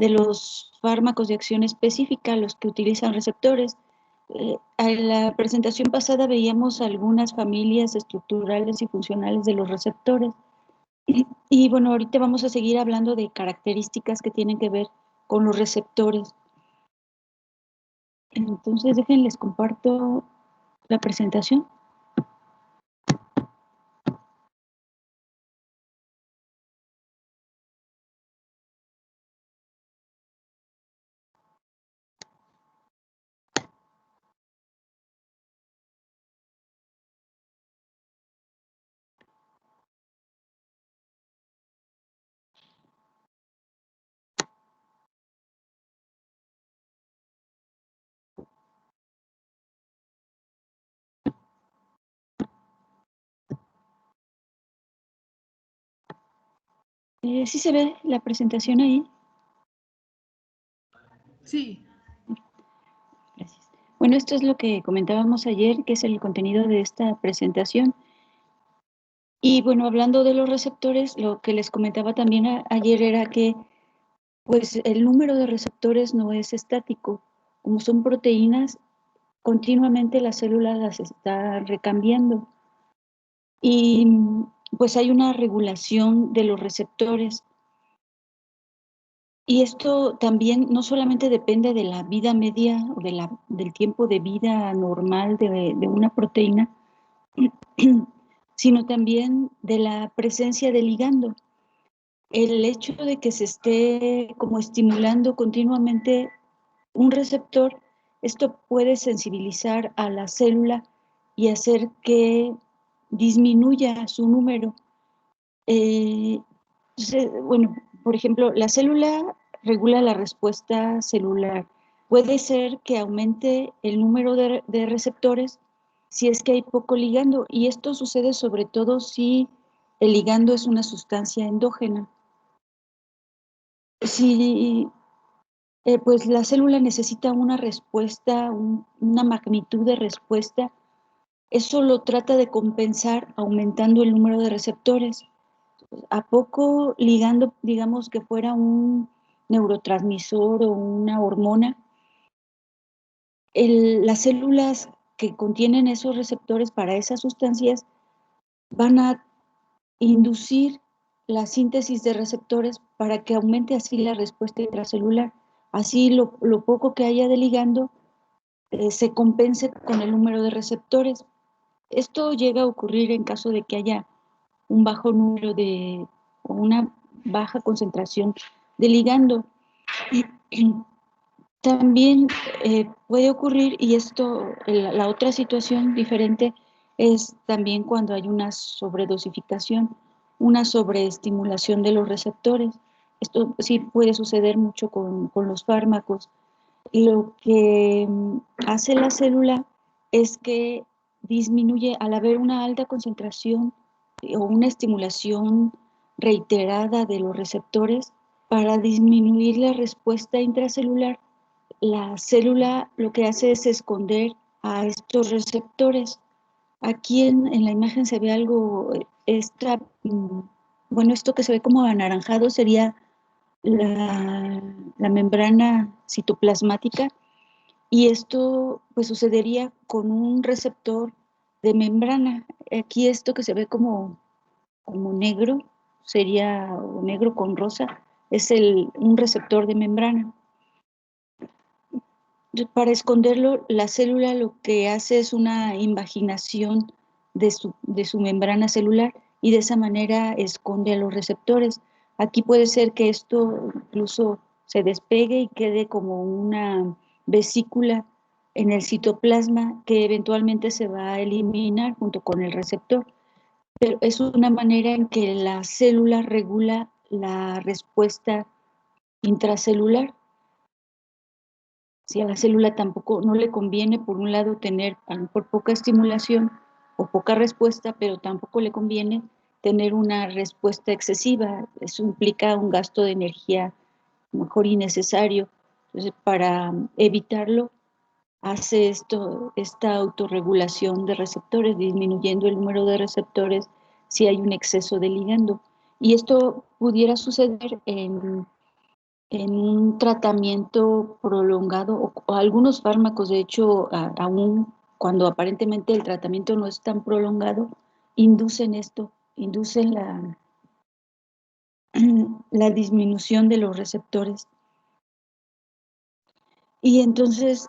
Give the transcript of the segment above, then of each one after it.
de los fármacos de acción específica, los que utilizan receptores. En la presentación pasada veíamos algunas familias estructurales y funcionales de los receptores. Y bueno, ahorita vamos a seguir hablando de características que tienen que ver con los receptores. Entonces, déjenles comparto la presentación. ¿Sí se ve la presentación ahí? Sí. Gracias. Bueno, esto es lo que comentábamos ayer, que es el contenido de esta presentación. Y bueno, hablando de los receptores, lo que les comentaba también ayer era que pues el número de receptores no es estático. Como son proteínas, continuamente la célula las está recambiando. Y pues hay una regulación de los receptores. Y esto también no solamente depende de la vida media o del tiempo de vida normal de una proteína, sino también de la presencia del ligando. El hecho de que se esté como estimulando continuamente un receptor, esto puede sensibilizar a la célula y hacer que disminuya su número. Bueno, por ejemplo, la célula regula la respuesta celular. Puede ser que aumente el número de receptores si es que hay poco ligando, y esto sucede sobre todo si el ligando es una sustancia endógena. Si pues la célula necesita una respuesta, una magnitud de respuesta, eso lo trata de compensar aumentando el número de receptores. A poco ligando, digamos que fuera un neurotransmisor o una hormona, las células que contienen esos receptores para esas sustancias van a inducir la síntesis de receptores para que aumente así la respuesta intracelular. Así lo poco que haya de ligando se compense con el número de receptores. Esto llega a ocurrir en caso de que haya un bajo número o una baja concentración de ligando. También puede ocurrir, y la otra situación diferente es también cuando hay una sobredosificación, una sobreestimulación de los receptores. Esto sí puede suceder mucho con los fármacos. Lo que hace la célula es que disminuye, al haber una alta concentración o una estimulación reiterada de los receptores, para disminuir la respuesta intracelular, la célula lo que hace es esconder a estos receptores. Aquí en la imagen se ve algo, bueno, esto que se ve como anaranjado sería la membrana citoplasmática, y esto pues sucedería con un receptor de membrana. Aquí esto que se ve como negro, sería negro con rosa, es un receptor de membrana. Para esconderlo, la célula lo que hace es una invaginación de su membrana celular, y de esa manera esconde a los receptores. Aquí puede ser que esto incluso se despegue y quede como una vesícula en el citoplasma que eventualmente se va a eliminar junto con el receptor. Pero es una manera en que la célula regula la respuesta intracelular. Si a la célula tampoco no le conviene, por un lado, tener a lo mejor poca estimulación o poca respuesta, pero tampoco le conviene tener una respuesta excesiva. Eso implica un gasto de energía a lo mejor innecesario. Entonces, para evitarlo, hace esta autorregulación de receptores, disminuyendo el número de receptores si hay un exceso de ligando. Y esto pudiera suceder en un tratamiento prolongado o algunos fármacos, de hecho, aún cuando aparentemente el tratamiento no es tan prolongado, inducen esto, inducen la disminución de los receptores. Y entonces,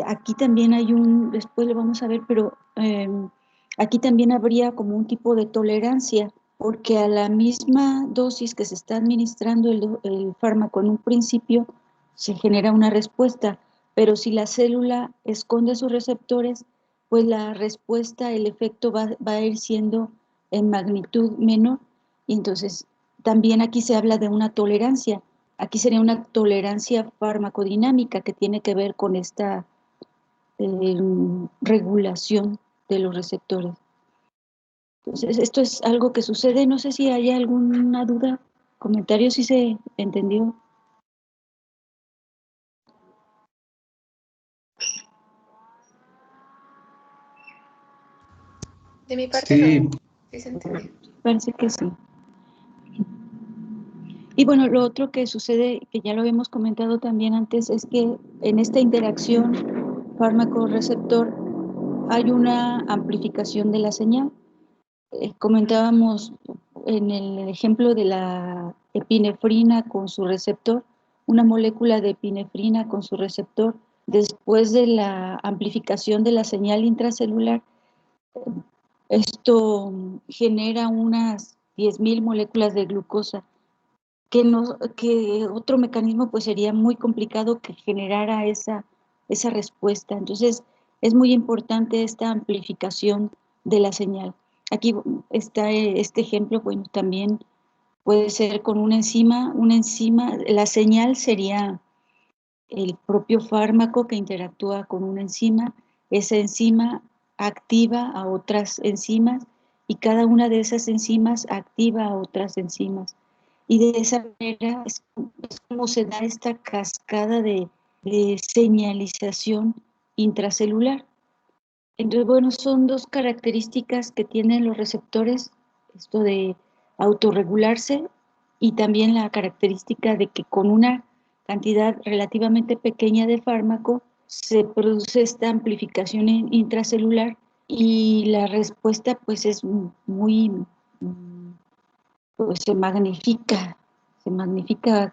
aquí también hay después lo vamos a ver, pero aquí también habría como un tipo de tolerancia, porque a la misma dosis que se está administrando el fármaco en un principio, se genera una respuesta, pero si la célula esconde sus receptores, pues la respuesta, el efecto va a ir siendo en magnitud menor, y entonces también aquí se habla de una tolerancia. Aquí sería una tolerancia farmacodinámica que tiene que ver con esta regulación de los receptores. Entonces, esto es algo que sucede. No sé si hay alguna duda, comentario, si se entendió. De mi parte Sí. no, sí se entendió. Parece que sí. Y bueno, lo otro que sucede, que ya lo habíamos comentado también antes, es que en esta interacción fármaco-receptor hay una amplificación de la señal. Comentábamos en el ejemplo de la epinefrina con su receptor, una molécula de epinefrina con su receptor, después de la amplificación de la señal intracelular, esto genera unas 10.000 moléculas de glucosa, que otro mecanismo pues sería muy complicado que generara esa respuesta. Entonces es muy importante esta amplificación de la señal. Aquí está este ejemplo, bueno, también puede ser con una enzima, la señal sería el propio fármaco que interactúa con una enzima, esa enzima activa a otras enzimas y cada una de esas enzimas activa a otras enzimas. Y de esa manera es como se da esta cascada de señalización intracelular. Entonces, bueno, son dos características que tienen los receptores, esto de autorregularse y también la característica de que con una cantidad relativamente pequeña de fármaco se produce esta amplificación intracelular y la respuesta pues es muy, pues se magnifica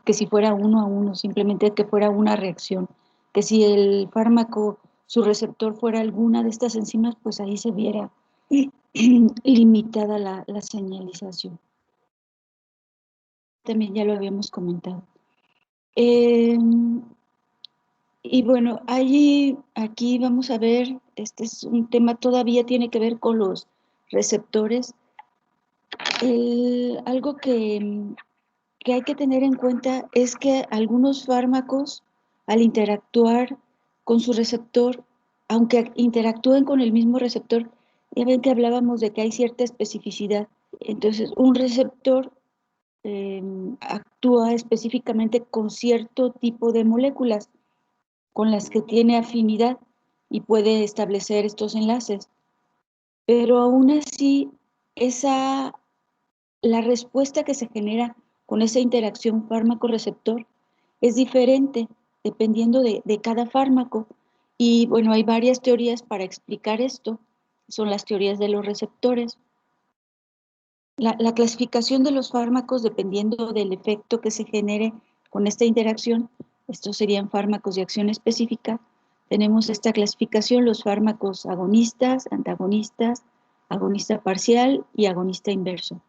que si fuera 1 a 1, simplemente que fuera una reacción, que si el fármaco, su receptor fuera alguna de estas enzimas, pues ahí se viera limitada la señalización. También ya lo habíamos comentado. Y bueno, aquí vamos a ver, este es un tema, todavía tiene que ver con los receptores. Algo que hay que tener en cuenta es que algunos fármacos, al interactuar con su receptor, aunque interactúen con el mismo receptor, ya ven que hablábamos de que hay cierta especificidad. Entonces, un receptor actúa específicamente con cierto tipo de moléculas con las que tiene afinidad y puede establecer estos enlaces. Pero aún así, la respuesta que se genera con esa interacción fármaco-receptor es diferente dependiendo de cada fármaco. Y bueno, hay varias teorías para explicar esto. Son las teorías de los receptores. La clasificación de los fármacos dependiendo del efecto que se genere con esta interacción, estos serían fármacos de acción específica. Tenemos esta clasificación, los fármacos agonistas, antagonistas, agonista parcial y agonista inverso.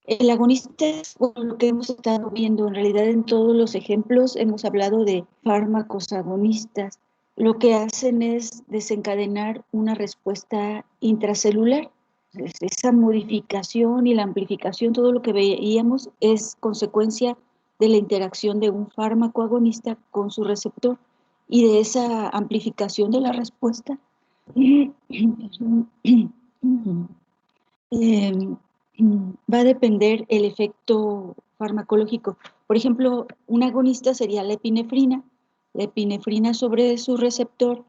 El agonista es lo que hemos estado viendo. En realidad, en todos los ejemplos hemos hablado de fármacos agonistas. Lo que hacen es desencadenar una respuesta intracelular. Esa modificación y la amplificación, todo lo que veíamos, es consecuencia de la interacción de un fármaco agonista con su receptor y de esa amplificación de la respuesta. Va a depender el efecto farmacológico. Por ejemplo, un agonista sería la epinefrina. La epinefrina sobre su receptor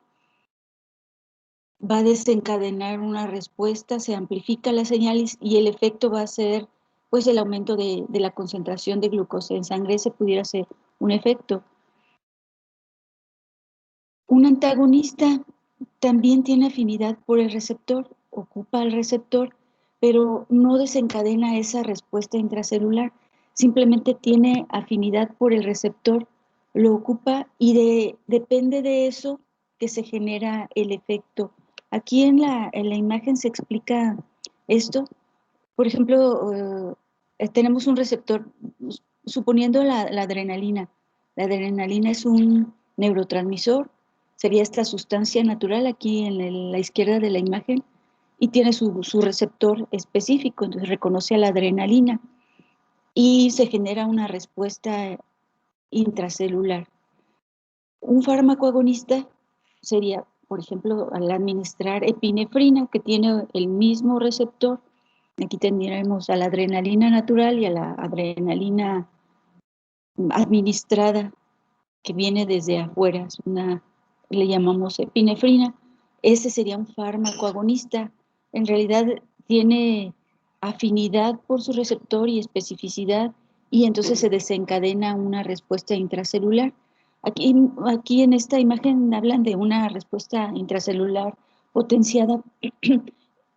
va a desencadenar una respuesta, se amplifica la señal y el efecto va a ser pues el aumento de la concentración de glucosa en sangre. Ese pudiera ser un efecto. Un antagonista también tiene afinidad por el receptor, ocupa al receptor, pero no desencadena esa respuesta intracelular, simplemente tiene afinidad por el receptor, lo ocupa y depende de eso que se genera el efecto. Aquí en la imagen se explica esto. Por ejemplo, tenemos un receptor, suponiendo la adrenalina. La adrenalina es un neurotransmisor, sería esta sustancia natural aquí en la izquierda de la imagen, y tiene su receptor específico, entonces reconoce a la adrenalina y se genera una respuesta intracelular. Un fármaco agonista sería, por ejemplo, al administrar epinefrina, que tiene el mismo receptor. Aquí tendríamos a la adrenalina natural y a la adrenalina administrada, que viene desde afuera, le llamamos epinefrina. Ese sería un fármaco agonista. En realidad tiene afinidad por su receptor y especificidad, y entonces se desencadena una respuesta intracelular. Aquí en esta imagen hablan de una respuesta intracelular potenciada.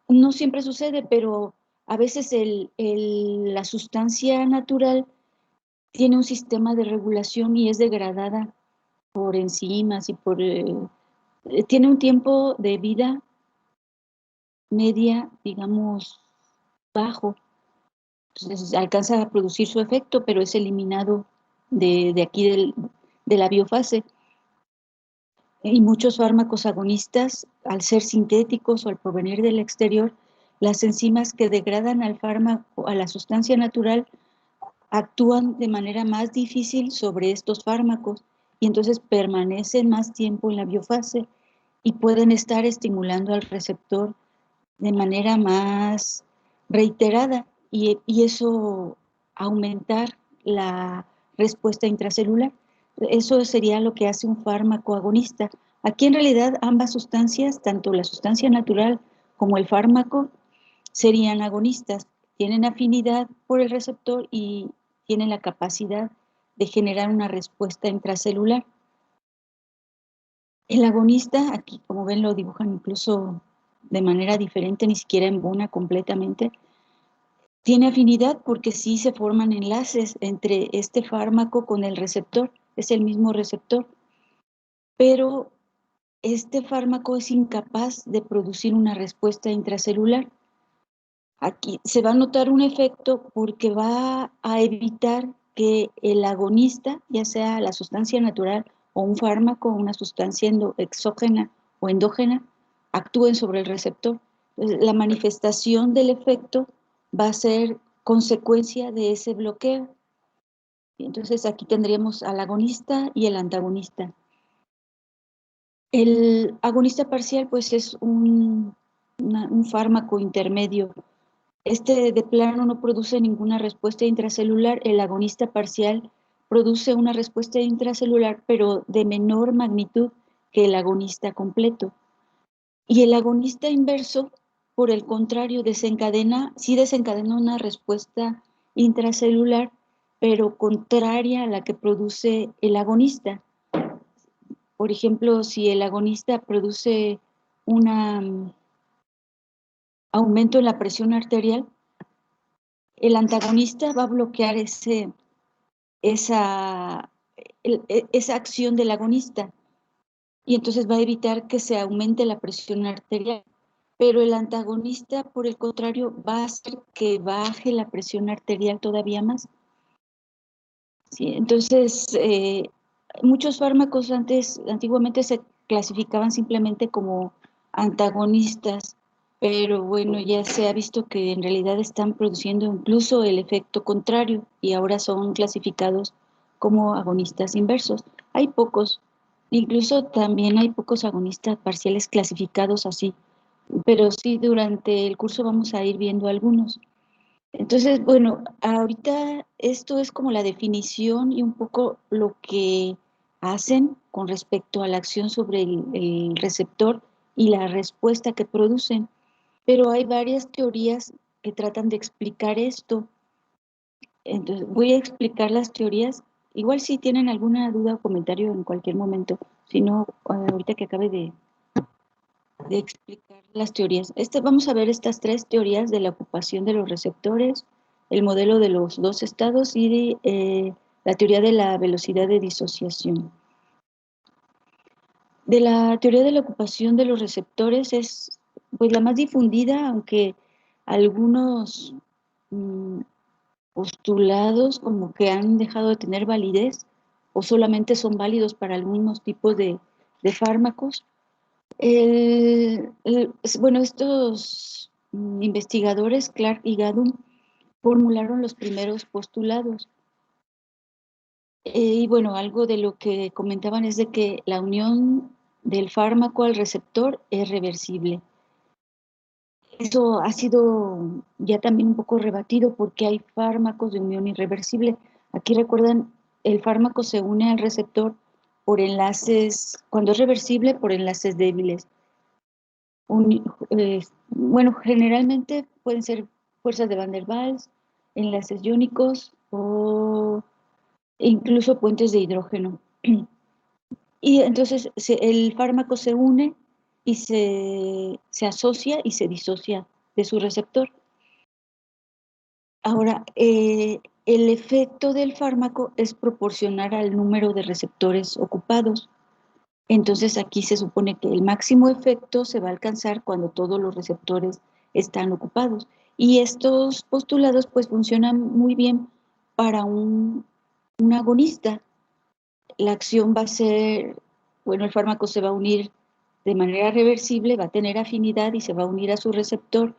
No siempre sucede, pero a veces la sustancia natural tiene un sistema de regulación y es degradada por enzimas y tiene un tiempo de vida media, digamos, bajo. Entonces alcanza a producir su efecto, pero es eliminado de aquí de la biofase. Y muchos fármacos agonistas, al ser sintéticos o al provenir del exterior, las enzimas que degradan al fármaco, a la sustancia natural, actúan de manera más difícil sobre estos fármacos y entonces permanecen más tiempo en la biofase y pueden estar estimulando al receptor de manera más reiterada y eso aumentar la respuesta intracelular. Eso sería lo que hace un fármaco agonista. Aquí en realidad ambas sustancias, tanto la sustancia natural como el fármaco, serían agonistas. Tienen afinidad por el receptor y tienen la capacidad de generar una respuesta intracelular. El agonista, aquí como ven lo dibujan incluso de manera diferente, ni siquiera embona completamente, tiene afinidad porque sí se forman enlaces entre este fármaco con el receptor, es el mismo receptor, pero este fármaco es incapaz de producir una respuesta intracelular. Aquí se va a notar un efecto porque va a evitar que el agonista, ya sea la sustancia natural o un fármaco, una sustancia exógena o endógena, actúen sobre el receptor. Entonces, la manifestación del efecto va a ser consecuencia de ese bloqueo. Entonces aquí tendríamos al agonista y el antagonista. El agonista parcial pues es un fármaco intermedio. Este de plano no produce ninguna respuesta intracelular. El agonista parcial produce una respuesta intracelular, pero de menor magnitud que el agonista completo. Y el agonista inverso, por el contrario, sí desencadena una respuesta intracelular, pero contraria a la que produce el agonista. Por ejemplo, si el agonista produce un aumento en la presión arterial, el antagonista va a bloquear esa, esa acción del agonista y entonces va a evitar que se aumente la presión arterial. Pero el antagonista, por el contrario, va a hacer que baje la presión arterial todavía más. ¿Sí? Entonces, muchos fármacos antiguamente se clasificaban simplemente como antagonistas, pero bueno, ya se ha visto que en realidad están produciendo incluso el efecto contrario y ahora son clasificados como agonistas inversos. Hay pocos, incluso también hay pocos agonistas parciales clasificados así, pero sí durante el curso vamos a ir viendo algunos. Entonces, bueno, ahorita esto es como la definición y un poco lo que hacen con respecto a la acción sobre el receptor y la respuesta que producen. Pero hay varias teorías que tratan de explicar esto. Entonces, voy a explicar las teorías igual si tienen alguna duda o comentario en cualquier momento, si no, ahorita que acabe de explicar las teorías. Vamos a ver estas tres teorías de la ocupación de los receptores, el modelo de los dos estados y la teoría de la velocidad de disociación. De la teoría de la ocupación de los receptores es pues la más difundida, aunque algunos postulados como que han dejado de tener validez o solamente son válidos para algunos tipos de fármacos. Bueno, estos investigadores, Clark y Gadum, formularon los primeros postulados. Y bueno, algo de lo que comentaban es de que la unión del fármaco al receptor es reversible. Eso ha sido ya también un poco rebatido porque hay fármacos de unión irreversible. Aquí recuerdan, el fármaco se une al receptor por enlaces, cuando es reversible, por enlaces débiles. Bueno, generalmente pueden ser fuerzas de Van der Waals, enlaces iónicos o incluso puentes de hidrógeno. Y entonces el fármaco se une y se asocia y se disocia de su receptor. Ahora, el efecto del fármaco es proporcional al número de receptores ocupados. Entonces aquí se supone que el máximo efecto se va a alcanzar cuando todos los receptores están ocupados. Y estos postulados pues funcionan muy bien para un agonista. La acción va a ser, bueno, el fármaco se va a unir de manera reversible, va a tener afinidad y se va a unir a su receptor,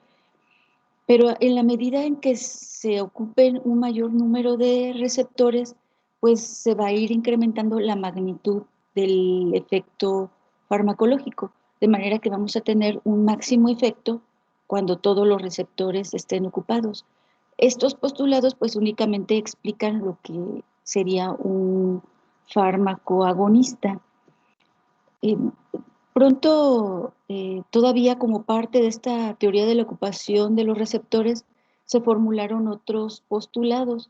pero en la medida en que se ocupen un mayor número de receptores, pues se va a ir incrementando la magnitud del efecto farmacológico, de manera que vamos a tener un máximo efecto cuando todos los receptores estén ocupados. Estos postulados pues únicamente explican lo que sería un fármaco agonista. Eh, Pronto, todavía como parte de esta teoría de la ocupación de los receptores, se formularon otros postulados.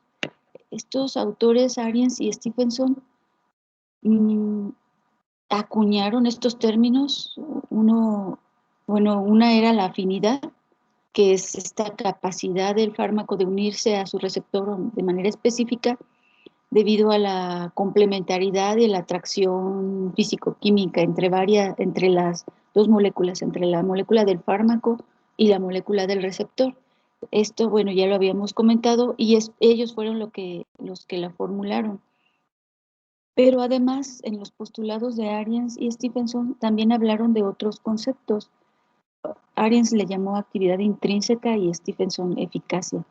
Estos autores, Ariens y Stephenson, mm, acuñaron estos términos. Una era la afinidad, que es esta capacidad del fármaco de unirse a su receptor de manera específica debido a la complementariedad y la atracción físico-química entre las dos moléculas, entre la molécula del fármaco y la molécula del receptor. Esto, bueno, ya lo habíamos comentado y ellos fueron los que la formularon. Pero además, en los postulados de Ariens y Stephenson también hablaron de otros conceptos. Ariens le llamó actividad intrínseca y Stephenson eficacia.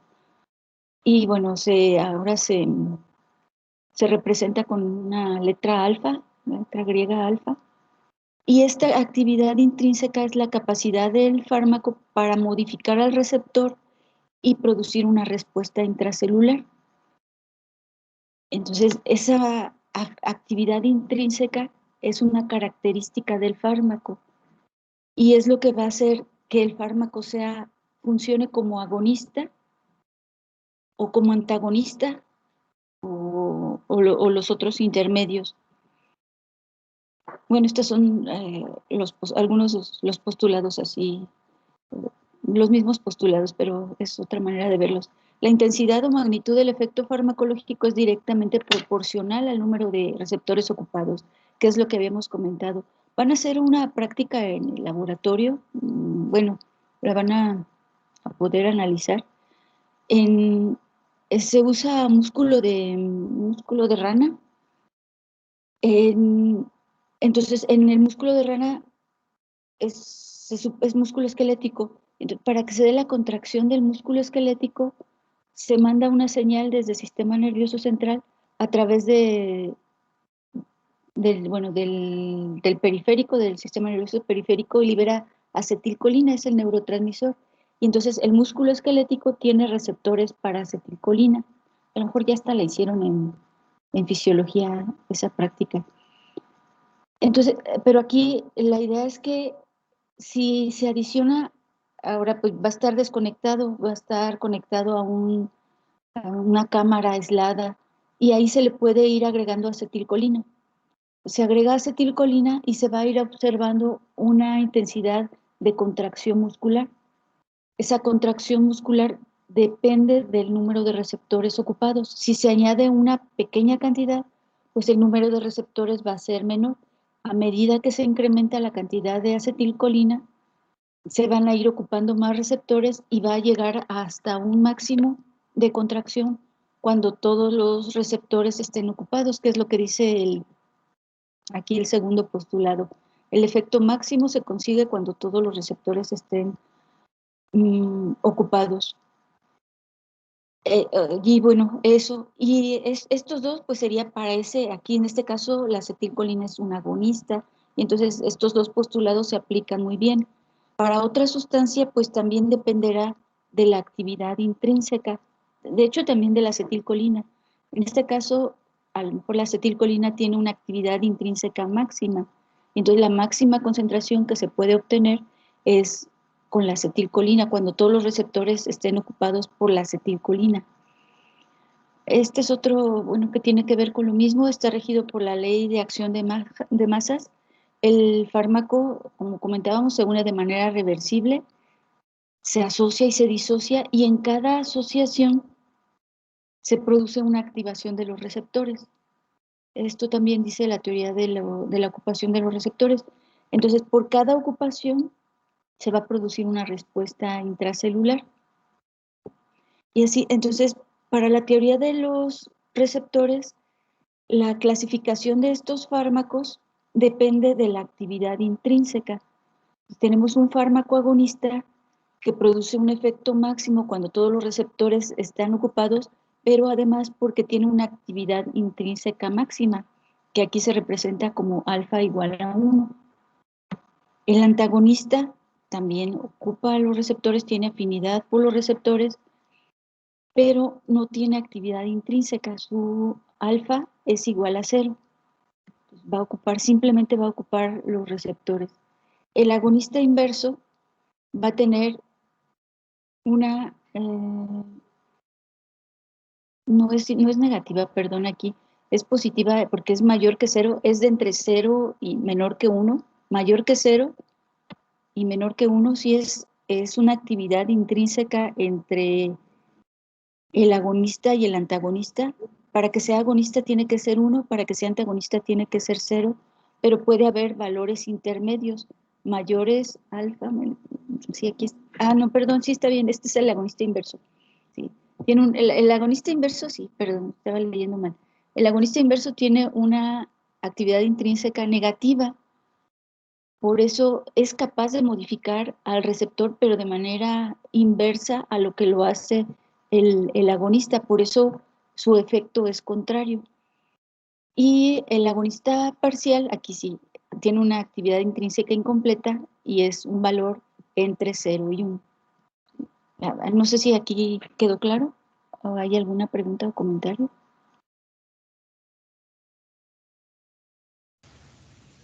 Y bueno, ahora se representa con una letra alfa, la letra griega alfa, y esta actividad intrínseca es la capacidad del fármaco para modificar al receptor y producir una respuesta intracelular. Entonces, esa actividad intrínseca es una característica del fármaco y es lo que va a hacer que el fármaco funcione como agonista o como antagonista o los otros intermedios. Bueno, estos son algunos de los postulados así, los mismos postulados, pero es otra manera de verlos. La intensidad o magnitud del efecto farmacológico es directamente proporcional al número de receptores ocupados, que es lo que habíamos comentado. Van a hacer una práctica en el laboratorio, bueno, la van a poder analizar. Se usa músculo de rana. Entonces, en el músculo de rana es músculo esquelético. Entonces, para que se dé la contracción del músculo esquelético, se manda una señal desde el sistema nervioso central a través del periférico, del sistema nervioso periférico, y libera acetilcolina, es el neurotransmisor. Y entonces el músculo esquelético tiene receptores para acetilcolina. A lo mejor ya hasta la hicieron en fisiología esa práctica. Entonces, pero aquí la idea es que si se adiciona, ahora pues va a estar desconectado, va a estar conectado a una cámara aislada y ahí se le puede ir agregando acetilcolina. Se agrega acetilcolina y se va a ir observando una intensidad de contracción muscular. Esa contracción muscular depende del número de receptores ocupados. Si se añade una pequeña cantidad, pues el número de receptores va a ser menor. A medida que se incrementa la cantidad de acetilcolina, se van a ir ocupando más receptores y va a llegar hasta un máximo de contracción cuando todos los receptores estén ocupados, que es lo que dice aquí el segundo postulado. El efecto máximo se consigue cuando todos los receptores estén ocupados. Y bueno, eso. Y estos dos, pues sería para aquí en este caso, la acetilcolina es un agonista, y entonces estos dos postulados se aplican muy bien. Para otra sustancia, pues también dependerá de la actividad intrínseca, de hecho también de la acetilcolina. En este caso, a lo mejor la acetilcolina tiene una actividad intrínseca máxima, entonces la máxima concentración que se puede obtener es con la acetilcolina, cuando todos los receptores estén ocupados por la acetilcolina. Este es otro, bueno, que tiene que ver con lo mismo, está regido por la ley de acción de masas. El fármaco, como comentábamos, se une de manera reversible, se asocia y se disocia, y en cada asociación se produce una activación de los receptores. Esto también dice la teoría de la ocupación de los receptores. Entonces, por cada ocupación se va a producir una respuesta intracelular. Y así, entonces, para la teoría de los receptores, la clasificación de estos fármacos depende de la actividad intrínseca. Tenemos un fármaco agonista que produce un efecto máximo cuando todos los receptores están ocupados, pero además porque tiene una actividad intrínseca máxima, que aquí se representa como alfa igual a 1. El antagonista también ocupa los receptores, tiene afinidad por los receptores, pero no tiene actividad intrínseca, su alfa es igual a 0. Simplemente va a ocupar los receptores. El agonista inverso va a tener una, no es negativa, perdón, aquí, es positiva porque es mayor que 0, es de entre 0 y menor que 1, mayor que 0 y menor que 1, si es una actividad intrínseca entre el agonista y el antagonista. Para que sea agonista tiene que ser 1, para que sea antagonista tiene que ser 0, pero puede haber valores intermedios, mayores, alfa, sí, aquí no, perdón, sí está bien, este es el agonista inverso. Sí. El agonista inverso, sí, perdón, estaba leyendo mal. El agonista inverso tiene una actividad intrínseca negativa, por eso es capaz de modificar al receptor, pero de manera inversa a lo que lo hace el agonista, por eso su efecto es contrario. Y el agonista parcial, aquí sí, tiene una actividad intrínseca incompleta y es un valor entre 0 y 1. No sé si aquí quedó claro o hay alguna pregunta o comentario.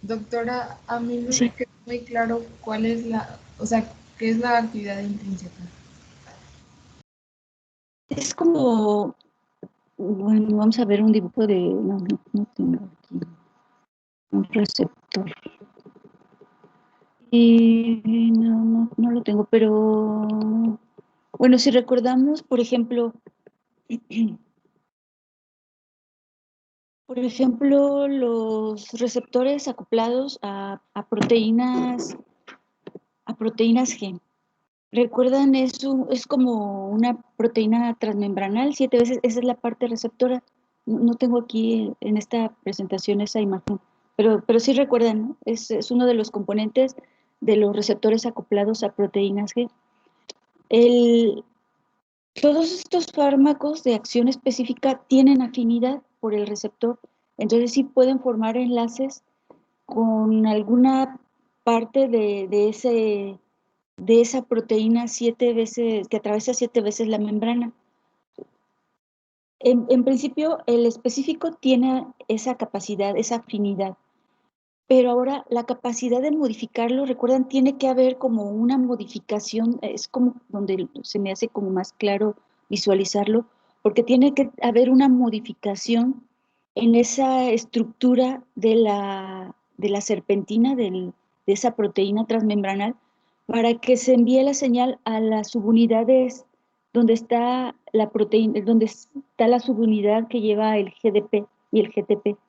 Doctora, a mí no Sí, me quedó muy claro cuál es o sea, qué es la actividad intrínseca. es como, bueno, vamos a ver un dibujo de, no tengo aquí, un receptor. Y no lo tengo, pero bueno, si recordamos, por ejemplo, los receptores acoplados a proteínas G. ¿Recuerdan? Es como una proteína transmembranal, 7 veces, esa es la parte receptora. No tengo aquí en esta presentación esa imagen, pero sí recuerdan, ¿no? Es uno de los componentes de los receptores acoplados a proteínas G. Todos estos fármacos de acción específica tienen afinidad por el receptor, entonces sí pueden formar enlaces con alguna parte de esa proteína 7 veces, que atraviesa 7 veces la membrana. En principio, el específico tiene esa capacidad, esa afinidad, pero ahora la capacidad de modificarlo, recuerdan, tiene que haber como una modificación, es como donde se me hace como más claro visualizarlo, porque tiene que haber una modificación en esa estructura de la serpentina, de esa proteína transmembranal, para que se envíe la señal a las subunidades donde está la proteína, donde está la subunidad que lleva el GDP y el GTP.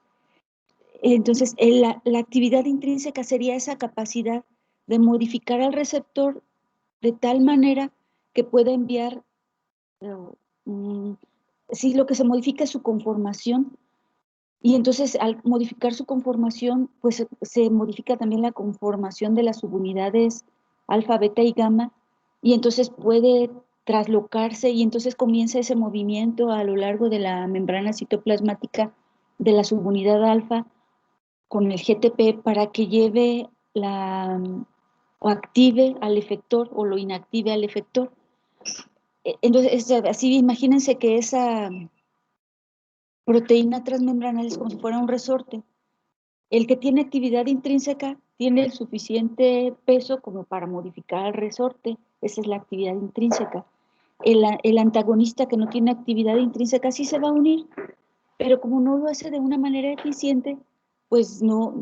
Entonces, la actividad intrínseca sería esa capacidad de modificar al receptor de tal manera que pueda enviar, sí, lo que se modifica es su conformación, y entonces al modificar su conformación, pues se modifica también la conformación de las subunidades alfa, beta y gamma, y entonces puede traslocarse, y entonces comienza ese movimiento a lo largo de la membrana citoplasmática de la subunidad alfa con el GTP para que lleve o active al efector o lo inactive al efector. Entonces, así imagínense que esa proteína transmembranal es como si fuera un resorte. El que tiene actividad intrínseca tiene el suficiente peso como para modificar el resorte. Esa es la actividad intrínseca. El antagonista que no tiene actividad intrínseca sí se va a unir, pero como no lo hace de una manera eficiente, pues no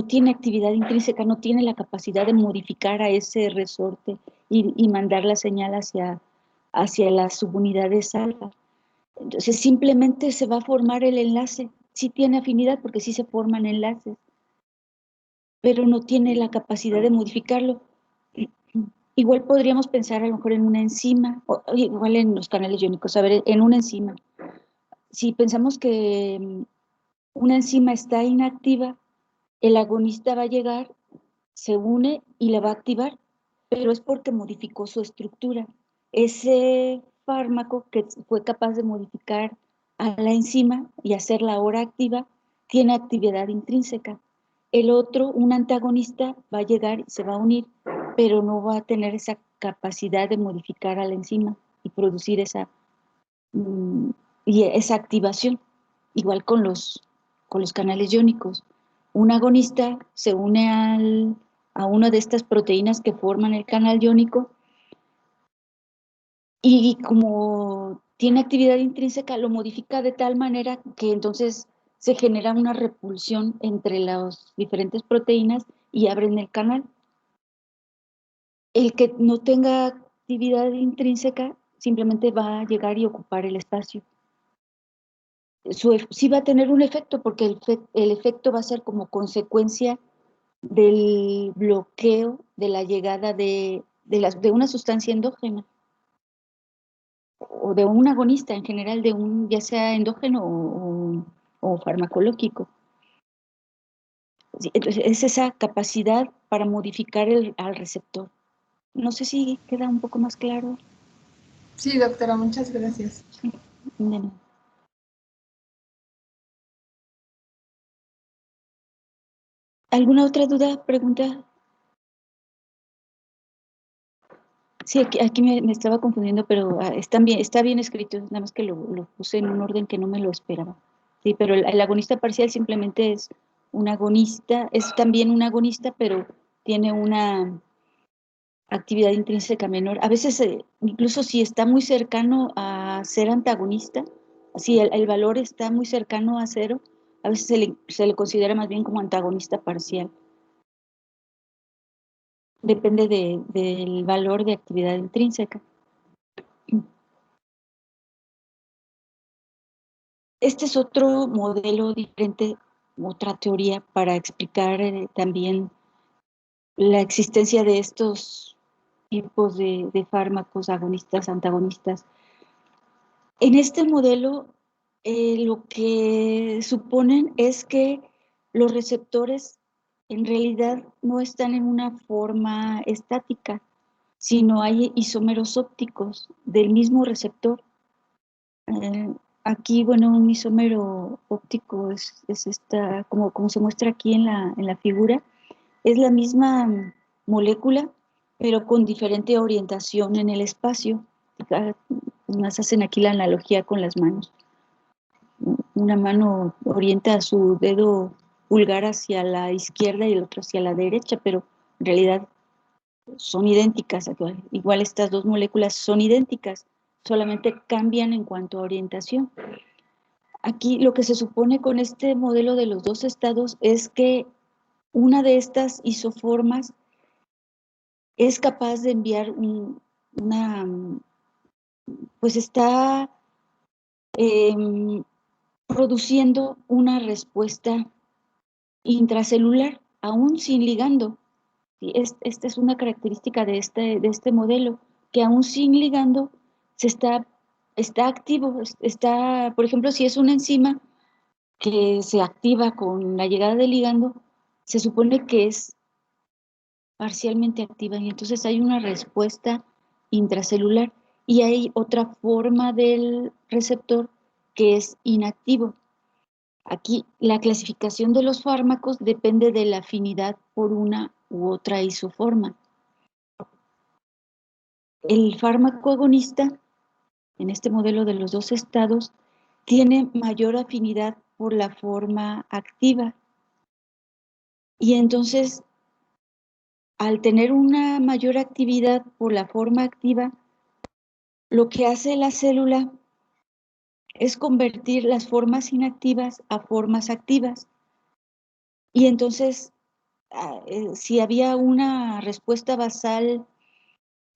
tiene actividad intrínseca, no tiene la capacidad de modificar a ese resorte y mandar la señal hacia las subunidades alfa. Entonces simplemente se va a formar el enlace. Sí tiene afinidad porque sí se forman enlaces, pero no tiene la capacidad de modificarlo. Igual podríamos pensar a lo mejor en una enzima, o igual en los canales iónicos, a ver, en una enzima. Si pensamos que una enzima está inactiva, el agonista va a llegar, se une y la va a activar, pero es porque modificó su estructura. Ese fármaco que fue capaz de modificar a la enzima y hacerla ahora activa, tiene actividad intrínseca. El otro, un antagonista, va a llegar y se va a unir, pero no va a tener esa capacidad de modificar a la enzima y producir mm, esa activación, igual con los canales iónicos. Un agonista se une a una de estas proteínas que forman el canal iónico y como tiene actividad intrínseca, lo modifica de tal manera que entonces se genera una repulsión entre las diferentes proteínas y abren el canal. El que no tenga actividad intrínseca simplemente va a llegar y ocupar el espacio. Sí va a tener un efecto porque el efecto va a ser como consecuencia del bloqueo de la llegada de una sustancia endógena o de un agonista en general, ya sea endógeno o farmacológico. Sí, entonces, es esa capacidad para modificar al receptor. No sé si queda un poco más claro. Sí, doctora, muchas gracias. Sí, de nada. ¿Alguna otra duda, pregunta? Sí, aquí me estaba confundiendo, pero está bien escrito, nada más que lo puse en un orden que no me lo esperaba. Sí, pero el agonista parcial simplemente es un agonista, es también un agonista, pero tiene una actividad intrínseca menor. A veces, incluso si está muy cercano a ser antagonista, si el valor está muy cercano a cero, a veces se le considera más bien como antagonista parcial. Depende del valor de actividad intrínseca. Este es otro modelo diferente, otra teoría para explicar también la existencia de estos tipos de fármacos agonistas, antagonistas. En este modelo, lo que suponen es que los receptores en realidad no están en una forma estática, sino hay isómeros ópticos del mismo receptor. Eh, Aquí, bueno, un isómero óptico es esta, como se muestra aquí en la figura, es la misma molécula, pero con diferente orientación en el espacio. Más hacen aquí la analogía con las manos. Una mano orienta su dedo pulgar hacia la izquierda y el otro hacia la derecha, pero en realidad son idénticas. Igual estas dos moléculas son idénticas, solamente cambian en cuanto a orientación. Aquí lo que se supone con este modelo de los dos estados es que una de estas isoformas es capaz de enviar pues está produciendo una respuesta intracelular, aún sin ligando. Esta es una característica de este modelo, que aún sin ligando está activo, por ejemplo, si es una enzima que se activa con la llegada del ligando, se supone que es parcialmente activa y entonces hay una respuesta intracelular y hay otra forma del receptor que es inactivo. Aquí la clasificación de los fármacos depende de la afinidad por una u otra isoforma. El fármaco agonista, en este modelo de los dos estados, tiene mayor afinidad por la forma activa. Y entonces, al tener una mayor actividad por la forma activa, lo que hace la célula es convertir las formas inactivas a formas activas. Y entonces, si había una respuesta basal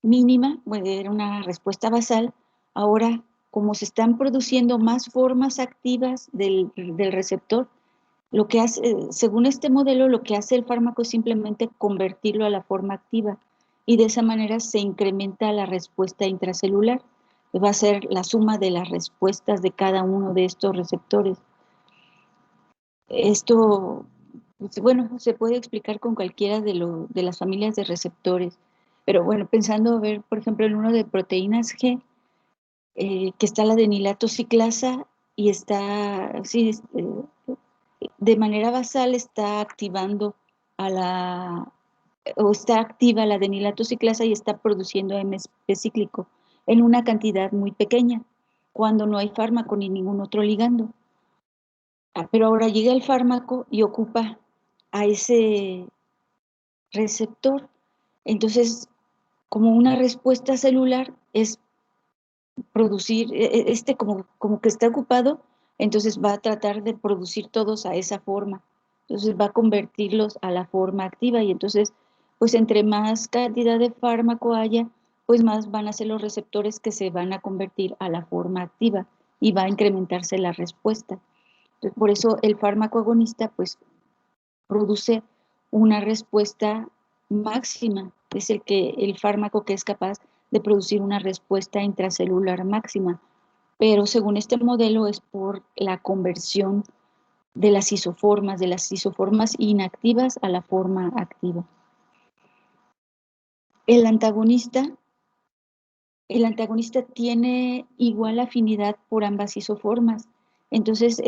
mínima, bueno, era una respuesta basal, ahora como se están produciendo más formas activas del receptor, lo que hace, según este modelo, lo que hace el fármaco es simplemente convertirlo a la forma activa y de esa manera se incrementa la respuesta intracelular. Va a ser la suma de las respuestas de cada uno de estos receptores. Esto, pues, bueno, se puede explicar con cualquiera de las familias de receptores, pero bueno, pensando, a ver, por ejemplo, en uno de proteínas G, que está la adenilato ciclasa y está, sí, de manera basal está activando o está activa la adenilato ciclasa y está produciendo AMP cíclico en una cantidad muy pequeña, cuando no hay fármaco ni ningún otro ligando. Pero ahora llega el fármaco y ocupa a ese receptor. Entonces, como una respuesta celular es producir, como que está ocupado, entonces va a tratar de producir todos a esa forma. Entonces va a convertirlos a la forma activa y entonces, pues entre más cantidad de fármaco haya, pues más van a ser los receptores que se van a convertir a la forma activa y va a incrementarse la respuesta. Entonces, por eso el fármaco agonista, pues, produce una respuesta máxima. Es el fármaco que es capaz de producir una respuesta intracelular máxima. Pero según este modelo es por la conversión de las isoformas inactivas a la forma activa. El antagonista tiene igual afinidad por ambas isoformas. Entonces,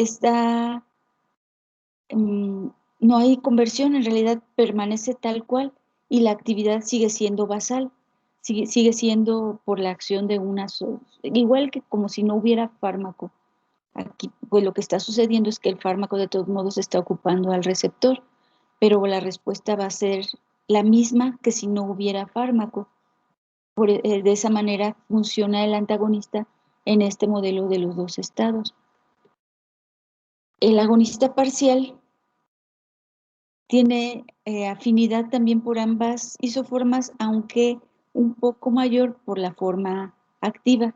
no hay conversión, en realidad permanece tal cual y la actividad sigue siendo basal, sigue siendo por la acción de una sola, igual que como si no hubiera fármaco. Aquí, pues lo que está sucediendo es que el fármaco de todos modos está ocupando al receptor, pero la respuesta va a ser la misma que si no hubiera fármaco. De esa manera funciona el antagonista en este modelo de los dos estados. El agonista parcial tiene afinidad también por ambas isoformas, aunque un poco mayor por la forma activa.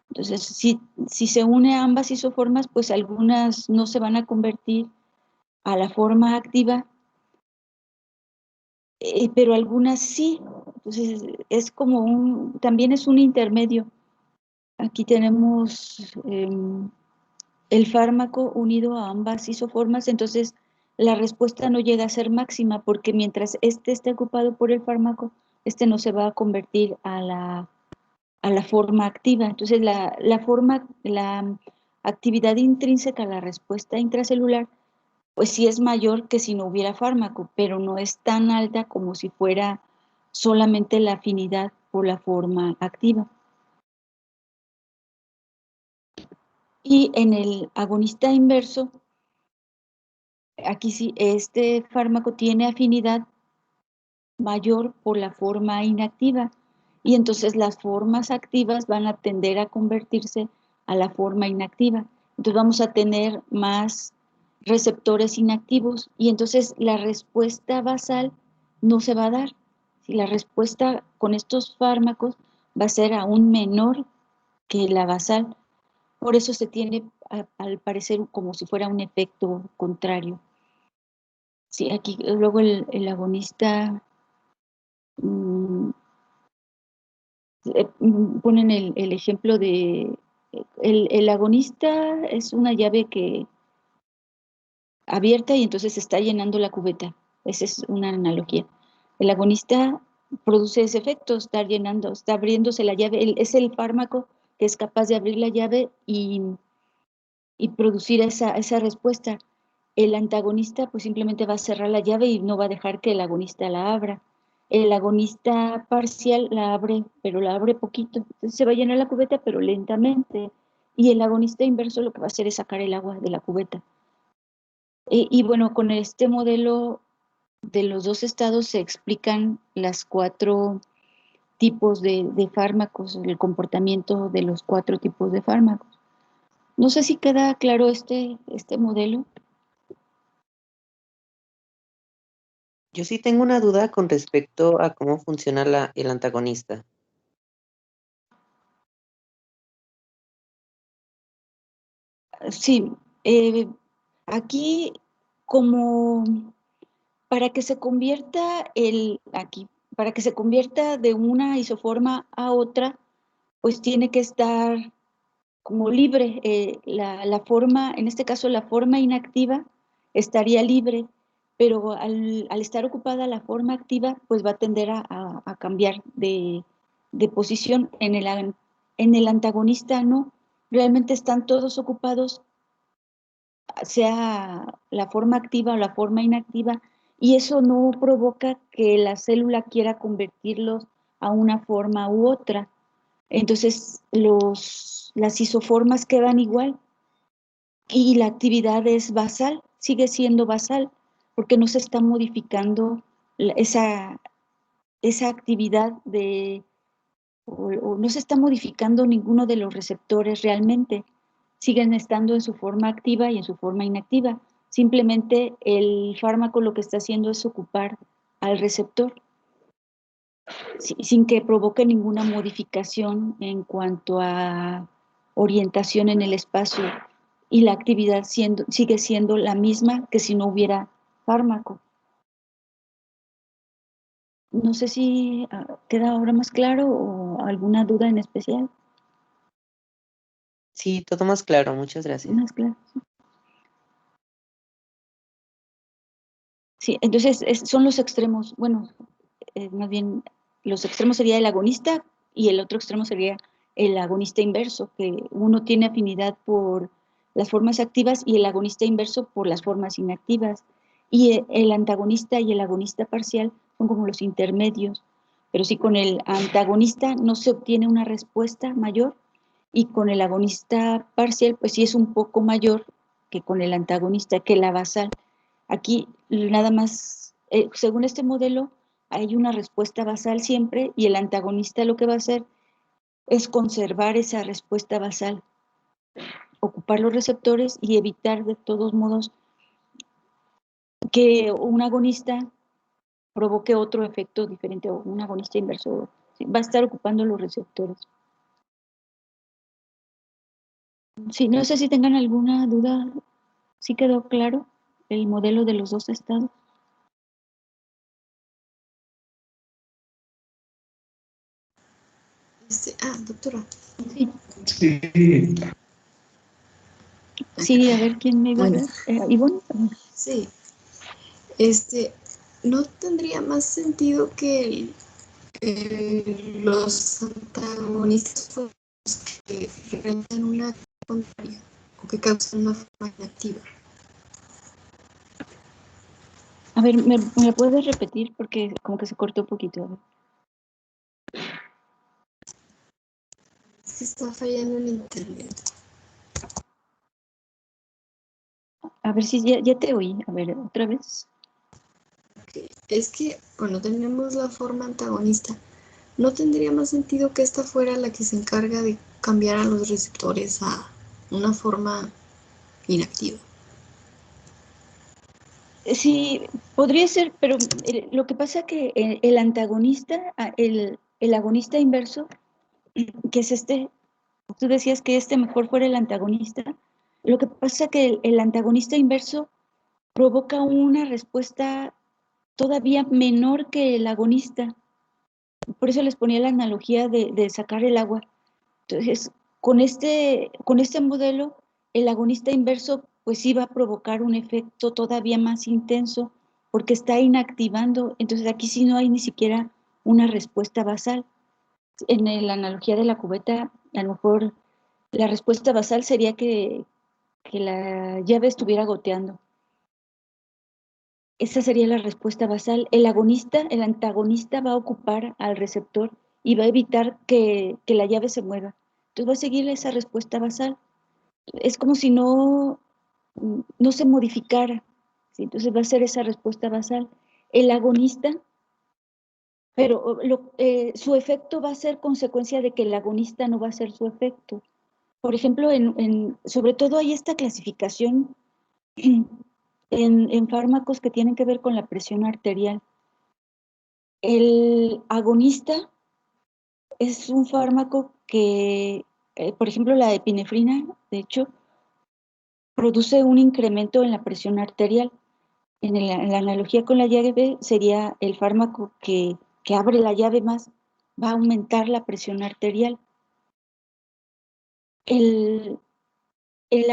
Entonces, si se une a ambas isoformas, pues algunas no se van a convertir a la forma activa, pero algunas sí. Entonces, es como también es un intermedio. Aquí tenemos el fármaco unido a ambas isoformas, entonces la respuesta no llega a ser máxima porque mientras este esté ocupado por el fármaco, este no se va a convertir a la forma activa. Entonces la actividad intrínseca a la respuesta intracelular, pues sí es mayor que si no hubiera fármaco, pero no es tan alta como si fuera solamente la afinidad por la forma activa. Y en el agonista inverso, aquí sí, este fármaco tiene afinidad mayor por la forma inactiva y entonces las formas activas van a tender a convertirse a la forma inactiva. Entonces vamos a tener más receptores inactivos y entonces la respuesta basal no se va a dar. Si la respuesta con estos fármacos va a ser aún menor que la basal, por eso se tiene al parecer como si fuera un efecto contrario. Sí, aquí luego el agonista mm, ponen el ejemplo de el agonista es una llave que abierta y entonces se está llenando la cubeta. Esa es una analogía. El agonista produce ese efecto, está llenando, está abriéndose la llave. Es el fármaco que es capaz de abrir la llave y producir esa respuesta. El antagonista pues simplemente va a cerrar la llave y no va a dejar que el agonista la abra. El agonista parcial la abre, pero la abre poquito. Entonces se va a llenar la cubeta, pero lentamente. Y el agonista inverso lo que va a hacer es sacar el agua de la cubeta. Y bueno, con este modelo de los dos estados se explican las cuatro tipos de fármacos, el comportamiento de los cuatro tipos de fármacos. No sé si queda claro este modelo. Yo sí tengo una duda con respecto a cómo funciona el antagonista. Sí, aquí como para que se convierta para que se convierta de una isoforma a otra, pues tiene que estar como libre. La forma, en este caso la forma inactiva, estaría libre, pero al estar ocupada la forma activa, pues va a tender a cambiar de posición. En el antagonista no, realmente están todos ocupados, sea la forma activa o la forma inactiva, y eso no provoca que la célula quiera convertirlos a una forma u otra. Entonces, las isoformas quedan igual y la actividad es basal, sigue siendo basal, porque no se está modificando esa actividad o no se está modificando ninguno de los receptores realmente. Siguen estando en su forma activa y en su forma inactiva. Simplemente el fármaco lo que está haciendo es ocupar al receptor sin que provoque ninguna modificación en cuanto a orientación en el espacio y la actividad sigue siendo la misma que si no hubiera fármaco. No sé si queda ahora más claro o alguna duda en especial. Sí, todo más claro, muchas gracias. Más claro. Sí, entonces son los extremos. Bueno, más bien los extremos sería el agonista y el otro extremo sería el agonista inverso, que uno tiene afinidad por las formas activas y el agonista inverso por las formas inactivas. Y el antagonista y el agonista parcial son como los intermedios. Pero si con el antagonista no se obtiene una respuesta mayor y con el agonista parcial, pues sí es un poco mayor que con el antagonista, que la basal. Aquí nada más, según este modelo, hay una respuesta basal siempre y el antagonista lo que va a hacer es conservar esa respuesta basal, ocupar los receptores y evitar de todos modos que un agonista provoque otro efecto diferente o un agonista inverso. Sí, va a estar ocupando los receptores. Sí, no sé si tengan alguna duda. ¿Sí quedó claro el modelo de los dos estados? Doctora. Sí. Sí, Sí, a ver quién me iba a Bueno, hablar. Ivonne. sí. ¿No tendría más sentido que los antagonistas fueron los que realizan una contraria o que causan una forma inactiva? A ver, ¿me la puedes repetir? Porque como que se cortó un poquito. A ver. Es que está fallando el internet. A ver si ya te oí. A ver, otra vez. Es que, bueno, tenemos la forma antagonista, ¿no tendría más sentido que esta fuera la que se encarga de cambiar a los receptores a una forma inactiva? Sí, podría ser, pero lo que pasa que el antagonista, el agonista inverso, que es este, tú decías que este mejor fuera el antagonista, lo que pasa que el antagonista inverso provoca una respuesta todavía menor que el agonista. Por eso les ponía la analogía de sacar el agua. Entonces, con este modelo, el agonista inverso pues sí va a provocar un efecto todavía más intenso porque está inactivando. Entonces aquí sí no hay ni siquiera una respuesta basal. En la analogía de la cubeta, a lo mejor la respuesta basal sería que la llave estuviera goteando. Esa sería la respuesta basal. El antagonista va a ocupar al receptor y va a evitar que la llave se mueva. Entonces va a seguir esa respuesta basal. Es como si no se modificara, ¿sí? Entonces va a ser esa respuesta basal. El agonista, pero su efecto va a ser consecuencia de que el agonista no va a ser su efecto. Por ejemplo, sobre todo hay esta clasificación en fármacos que tienen que ver con la presión arterial. El agonista es un fármaco que, por ejemplo, la epinefrina, de hecho, produce un incremento en la presión arterial. En la analogía con la llave sería el fármaco que abre la llave más, va a aumentar la presión arterial. El, el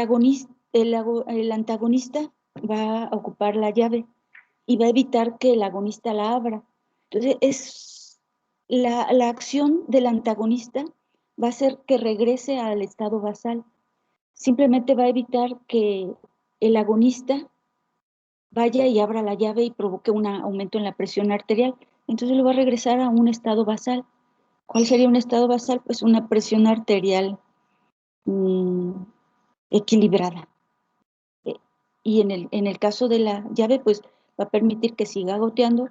antagonista va a ocupar la llave y va a evitar que el agonista la abra. Entonces, la acción del antagonista va a hacer que regrese al estado basal. Simplemente va a evitar que el agonista vaya y abra la llave y provoque un aumento en la presión arterial. Entonces lo va a regresar a un estado basal. ¿Cuál sería un estado basal? Pues una presión arterial mmm, equilibrada. Y en el caso de la llave, pues va a permitir que siga goteando,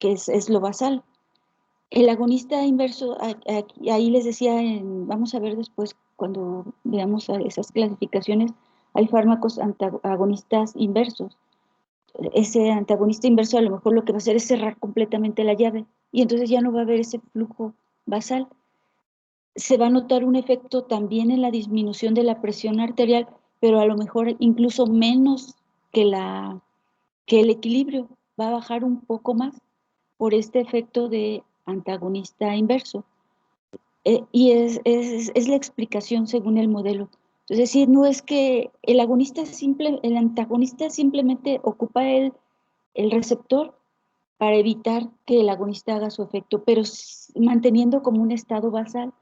que es lo basal. El agonista inverso, ahí les decía, vamos a ver después cuando veamos esas clasificaciones, hay fármacos agonistas inversos. Ese antagonista inverso a lo mejor lo que va a hacer es cerrar completamente la llave y entonces ya no va a haber ese flujo basal. Se va a notar un efecto también en la disminución de la presión arterial, pero a lo mejor incluso menos que el equilibrio. Va a bajar un poco más por este efecto de antagonista inverso. Y es la explicación según el modelo. Entonces, sí, no es que el antagonista simplemente ocupa el receptor para evitar que el agonista haga su efecto, pero manteniendo como un estado basal.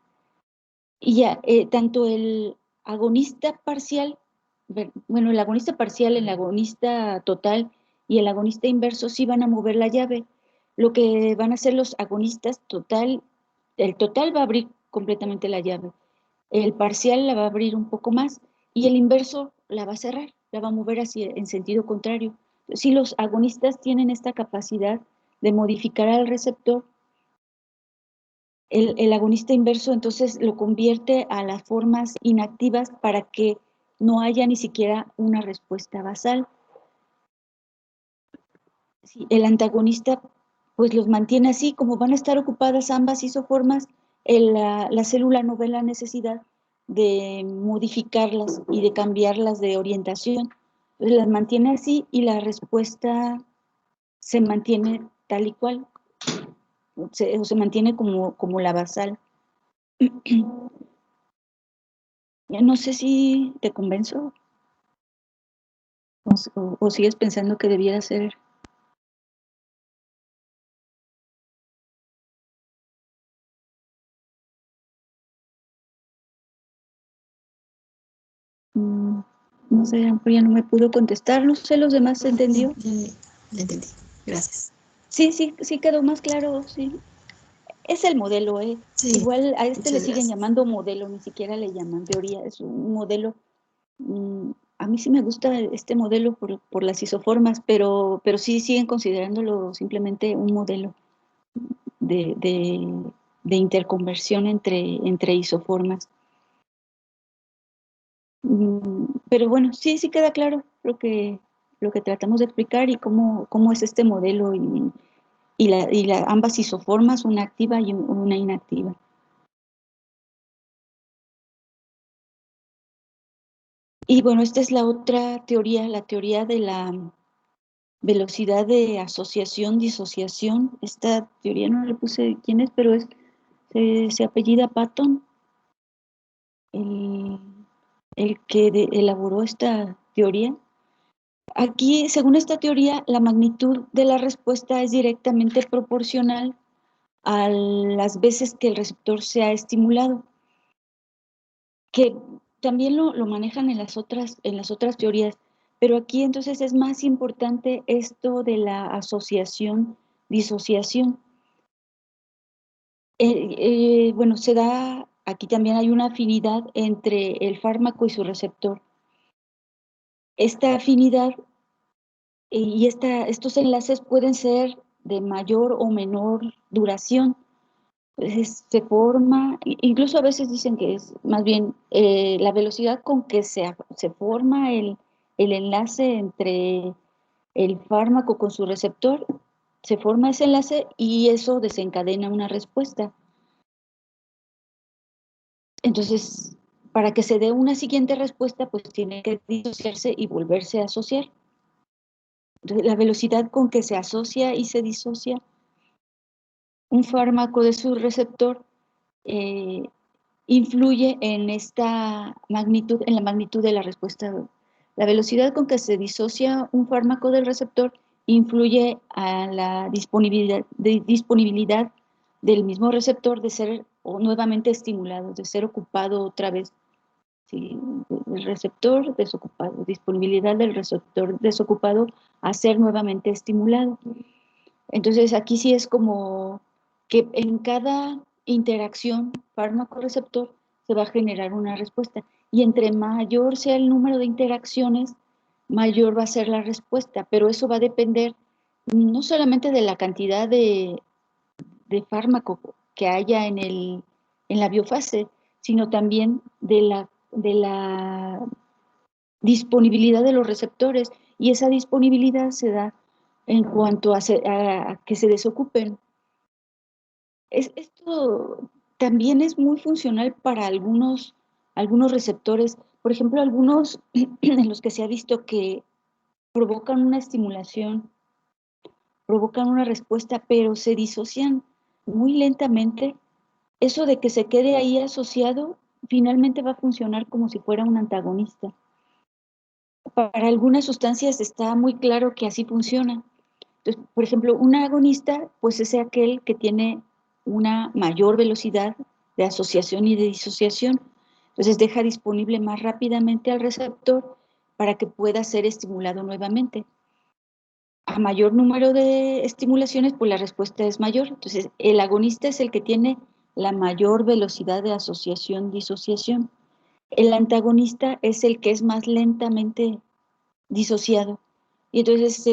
Y ya, tanto el agonista parcial, bueno, el agonista parcial, el agonista total y el agonista inverso sí van a mover la llave. Lo que van a hacer los agonistas total, el total va a abrir completamente la llave, el parcial la va a abrir un poco más y el inverso la va a cerrar, la va a mover en sentido contrario. Si los agonistas tienen esta capacidad de modificar al receptor, el agonista inverso entonces lo convierte a las formas inactivas para que no haya ni siquiera una respuesta basal. Sí, el antagonista pues los mantiene así, como van a estar ocupadas ambas isoformas, la célula no ve la necesidad de modificarlas y de cambiarlas de orientación. Entonces las mantiene así y la respuesta se mantiene tal y cual, o se mantiene como la basal. No sé si te convenzo o sigues pensando que debiera ser. mm, no sé, a lo mejor ya no me pudo contestar. No sé, los demás se entendió. Ya entendí. Gracias. Sí, sí, sí quedó más claro, sí. Es el modelo, ¿eh? Sí, Igual a este le muchas siguen gracias. llamando modelo, ni siquiera le llaman teoría, es un modelo. A mí sí me gusta este modelo por las isoformas, pero sí siguen considerándolo simplemente un modelo de interconversión entre isoformas. Pero bueno, sí queda claro lo que tratamos de explicar y cómo es este modelo y ambas isoformas, una activa y una inactiva. Y bueno, esta es la otra teoría, la teoría de la velocidad de asociación-disociación. Esta teoría no le puse quién es, pero se apellida Patton, el que elaboró esta teoría. Aquí, según esta teoría, la magnitud de la respuesta es directamente proporcional a las veces que el receptor se ha estimulado, que también lo manejan en las otras teorías, pero aquí entonces es más importante esto de la asociación-disociación. Bueno, aquí también hay una afinidad entre el fármaco y su receptor. Esta afinidad y estos enlaces pueden ser de mayor o menor duración. Se forma, incluso a veces dicen que es más bien la velocidad con que se forma el enlace entre el fármaco con su receptor, se forma ese enlace y eso desencadena una respuesta. Entonces, para que se dé una siguiente respuesta, pues tiene que disociarse y volverse a asociar. Entonces, la velocidad con que se asocia y se disocia un fármaco de su receptor influye en esta magnitud, en la magnitud de la respuesta. La velocidad con que se disocia un fármaco del receptor influye a la disponibilidad del mismo receptor de ser nuevamente estimulado, de ser ocupado otra vez. Sí, el receptor desocupado, disponibilidad del receptor desocupado a ser nuevamente estimulado. Entonces aquí sí es como que en cada interacción fármaco-receptor se va a generar una respuesta. Y entre mayor sea el número de interacciones, mayor va a ser la respuesta. Pero eso va a depender no solamente de la cantidad de fármaco que haya en la biofase, sino también de la disponibilidad de los receptores. Y esa disponibilidad se da en cuanto a que se desocupen. Esto también es muy funcional para algunos receptores. Por ejemplo, algunos en los que se ha visto que provocan una estimulación, provocan una respuesta, pero se disocian muy lentamente. Eso de que se quede ahí asociado, finalmente va a funcionar como si fuera un antagonista. Para algunas sustancias está muy claro que así funciona. Entonces, por ejemplo, un agonista, pues es aquel que tiene una mayor velocidad de asociación y de disociación. Entonces deja disponible más rápidamente al receptor para que pueda ser estimulado nuevamente. A mayor número de estimulaciones, pues la respuesta es mayor. Entonces, el agonista es el que tiene la mayor velocidad de asociación-disociación. El antagonista es el que es más lentamente disociado. Y entonces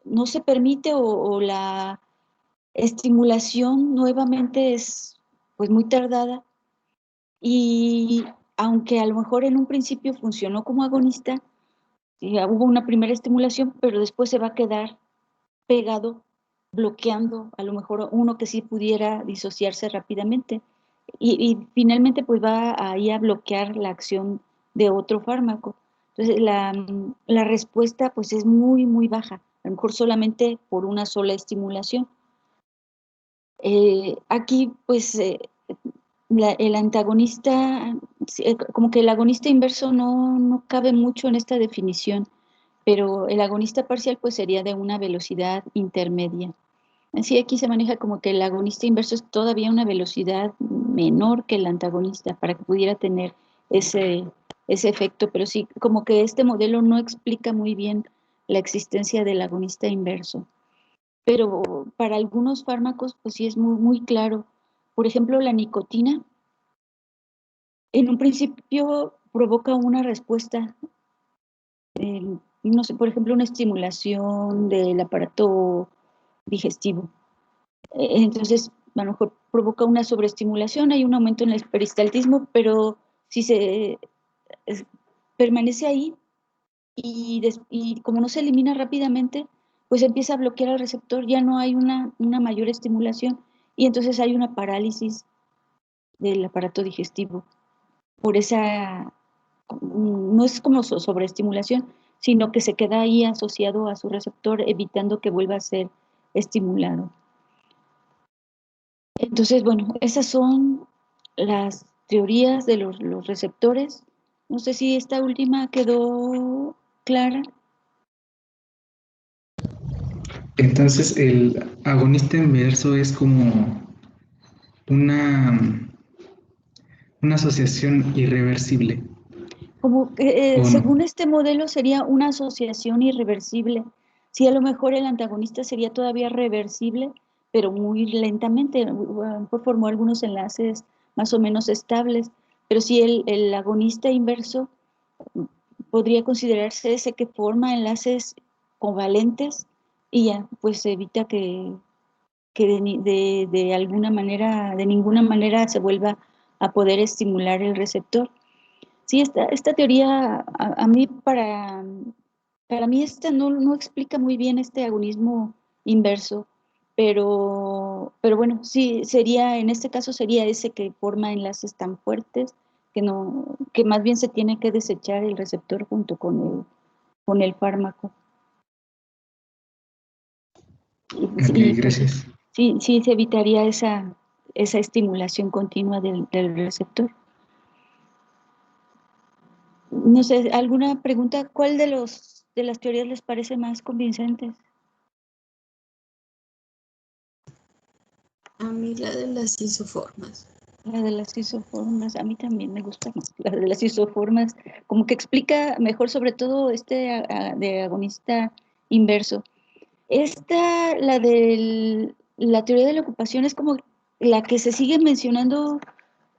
no se permite o la estimulación nuevamente es pues muy tardada y aunque a lo mejor en un principio funcionó como agonista, ya hubo una primera estimulación, pero después se va a quedar pegado, bloqueando a lo mejor uno que sí pudiera disociarse rápidamente y finalmente pues va ahí a bloquear la acción de otro fármaco. Entonces la respuesta pues es muy, muy baja, a lo mejor solamente por una sola estimulación. Aquí pues el antagonista, como que el agonista inverso no cabe mucho en esta definición, pero el agonista parcial pues sería de una velocidad intermedia. Así aquí se maneja como que el agonista inverso es todavía una velocidad menor que el antagonista para que pudiera tener ese efecto, pero sí, como que este modelo no explica muy bien la existencia del agonista inverso. Pero para algunos fármacos, pues sí es muy, muy claro. Por ejemplo, la nicotina, en un principio provoca una respuesta, no sé, por ejemplo, una estimulación del aparato digestivo. Entonces, a lo mejor provoca una sobreestimulación, hay un aumento en el peristaltismo, pero si permanece ahí y como no se elimina rápidamente, pues empieza a bloquear el receptor, ya no hay una mayor estimulación y entonces hay una parálisis del aparato digestivo. Por esa, no es como sobreestimulación, sino que se queda ahí asociado a su receptor, evitando que vuelva a ser estimulado. Entonces, bueno, esas son las teorías de los receptores. No sé si esta última quedó clara. Entonces, el agonista inverso es como una, una asociación irreversible. Como que, ¿O según no? este modelo, sería una asociación irreversible. Sí, a lo mejor el antagonista sería todavía reversible, pero muy lentamente. A lo mejor formó algunos enlaces más o menos estables, pero sí el agonista inverso podría considerarse ese que forma enlaces covalentes y ya, pues evita que de alguna manera, de ninguna manera se vuelva a poder estimular el receptor. Sí, esta teoría, a mí, para mí esta no explica muy bien este agonismo inverso, pero bueno, sí, sería, en este caso sería ese que forma enlaces tan fuertes que más bien se tiene que desechar el receptor junto con el fármaco. Ok, Y pues gracias. sí se evitaría esa estimulación continua del receptor. No sé, ¿alguna pregunta? ¿Cuál de las teorías les parece más convincentes? A mí la de las isoformas. La de las isoformas, a mí también me gusta más. La de las isoformas, como que explica mejor sobre todo de agonista inverso. La teoría de la ocupación es como la que se sigue mencionando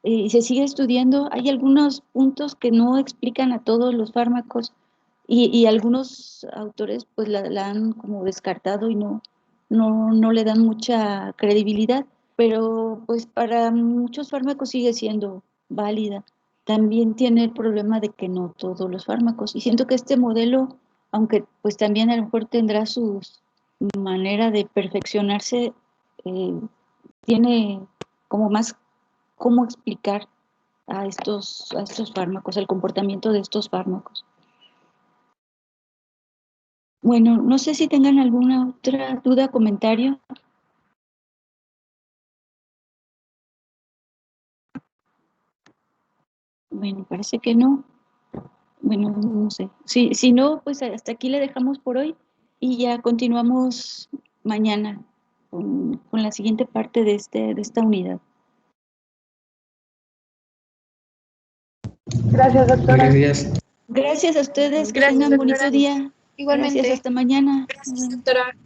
y se sigue estudiando. Hay algunos puntos que no explican a todos los fármacos y algunos autores pues la han como descartado y no le dan mucha credibilidad, pero pues para muchos fármacos sigue siendo válida. También tiene el problema de que no todos los fármacos, y siento que este modelo, aunque pues también a lo mejor tendrá su manera de perfeccionarse, eh, tiene como más cómo explicar a estos fármacos, el comportamiento de estos fármacos. Bueno, no sé si tengan alguna otra duda, comentario. Bueno, parece que no. Bueno, no sé. Si no, pues hasta aquí le dejamos por hoy y ya continuamos mañana con la siguiente parte de esta unidad. Gracias, doctora. Gracias. Gracias a ustedes, que Gracias, tengan bonito doctora. día. Gracias, Igualmente. hasta mañana. Gracias, doctora.